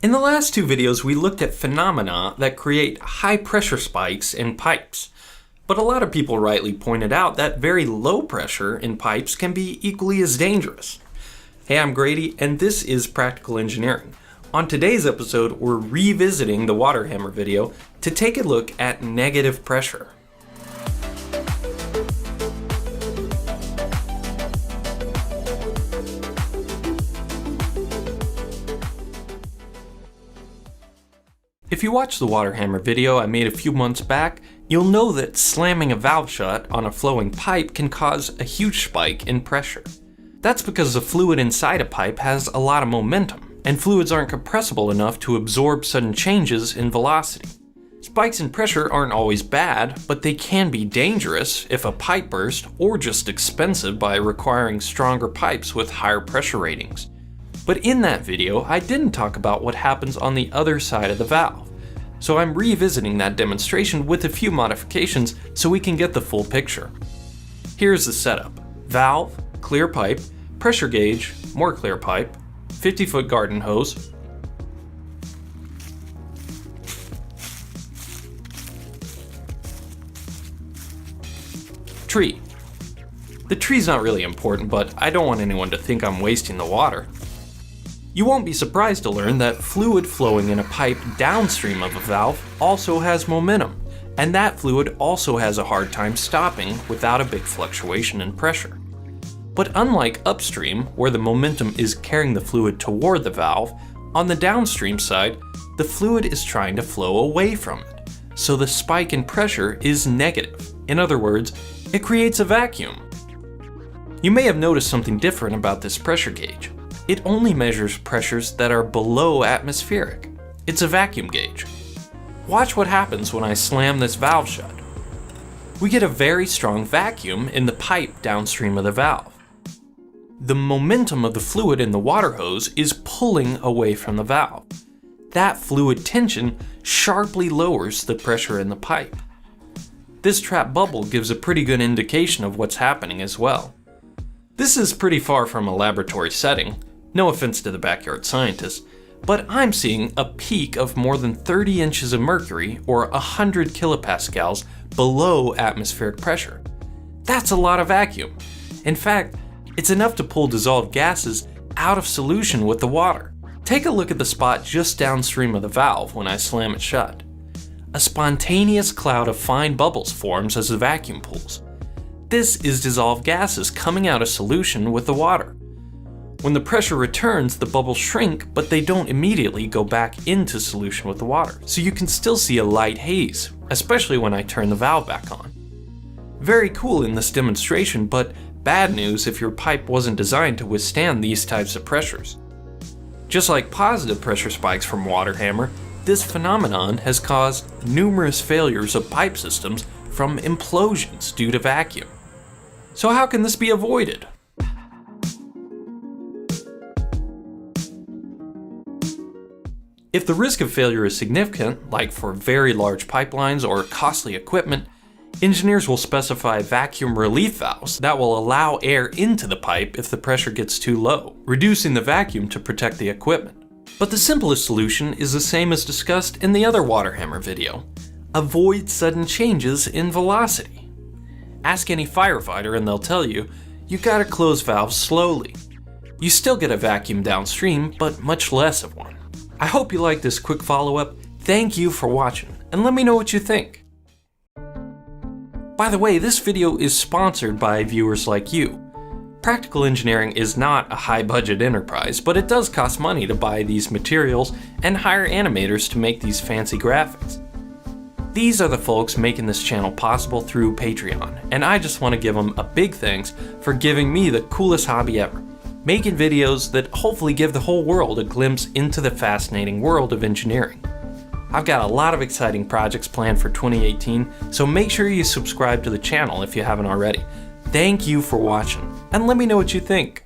In the last two videos, we looked at phenomena that create high pressure spikes in pipes. But a lot of people rightly pointed out that very low pressure in pipes can be equally as dangerous. Hey, I'm Grady, and this is Practical Engineering. On today's episode, we're revisiting the water hammer video to take a look at negative pressure. If you watch the water hammer video I made a few months back, you'll know that slamming a valve shut on a flowing pipe can cause a huge spike in pressure. That's because the fluid inside a pipe has a lot of momentum, and fluids aren't compressible enough to absorb sudden changes in velocity. Spikes in pressure aren't always bad, but they can be dangerous if a pipe burst or just expensive by requiring stronger pipes with higher pressure ratings. But in that video, I didn't talk about what happens on the other side of the valve. So I'm revisiting that demonstration with a few modifications so we can get the full picture. Here's the setup. Valve, clear pipe, pressure gauge, more clear pipe, 50-foot garden hose, tree. The tree's not really important, but I don't want anyone to think I'm wasting the water. You won't be surprised to learn that fluid flowing in a pipe downstream of a valve also has momentum, and that fluid also has a hard time stopping without a big fluctuation in pressure. But unlike upstream, where the momentum is carrying the fluid toward the valve, on the downstream side, the fluid is trying to flow away from it, so the spike in pressure is negative. In other words, it creates a vacuum. You may have noticed something different about this pressure gauge. It only measures pressures that are below atmospheric. It's a vacuum gauge. Watch what happens when I slam this valve shut. We get a very strong vacuum in the pipe downstream of the valve. The momentum of the fluid in the water hose is pulling away from the valve. That fluid tension sharply lowers the pressure in the pipe. This trap bubble gives a pretty good indication of what's happening as well. This is pretty far from a laboratory setting. No offense to the backyard scientists, but I'm seeing a peak of more than 30 inches of mercury or 100 kilopascals below atmospheric pressure. That's a lot of vacuum. In fact, it's enough to pull dissolved gases out of solution with the water. Take a look at the spot just downstream of the valve when I slam it shut. A spontaneous cloud of fine bubbles forms as the vacuum pulls. This is dissolved gases coming out of solution with the water. When the pressure returns, the bubbles shrink, but they don't immediately go back into solution with the water, so you can still see a light haze, especially when I turn the valve back on. Very cool in this demonstration, but bad news if your pipe wasn't designed to withstand these types of pressures. Just like positive pressure spikes from water hammer, this phenomenon has caused numerous failures of pipe systems from implosions due to vacuum. So how can this be avoided? If the risk of failure is significant, like for very large pipelines or costly equipment, engineers will specify vacuum relief valves that will allow air into the pipe if the pressure gets too low, reducing the vacuum to protect the equipment. But the simplest solution is the same as discussed in the other water hammer video. Avoid sudden changes in velocity. Ask any firefighter and they'll tell you, you gotta close valves slowly. You still get a vacuum downstream, but much less of one. I hope you like this quick follow-up. Thank you for watching, and let me know what you think. By the way, this video is sponsored by viewers like you. Practical Engineering is not a high-budget enterprise, but it does cost money to buy these materials and hire animators to make these fancy graphics. These are the folks making this channel possible through Patreon, and I just want to give them a big thanks for giving me the coolest hobby ever. Making videos that hopefully give the whole world a glimpse into the fascinating world of engineering. I've got a lot of exciting projects planned for 2018, so make sure you subscribe to the channel if you haven't already. Thank you for watching, and let me know what you think.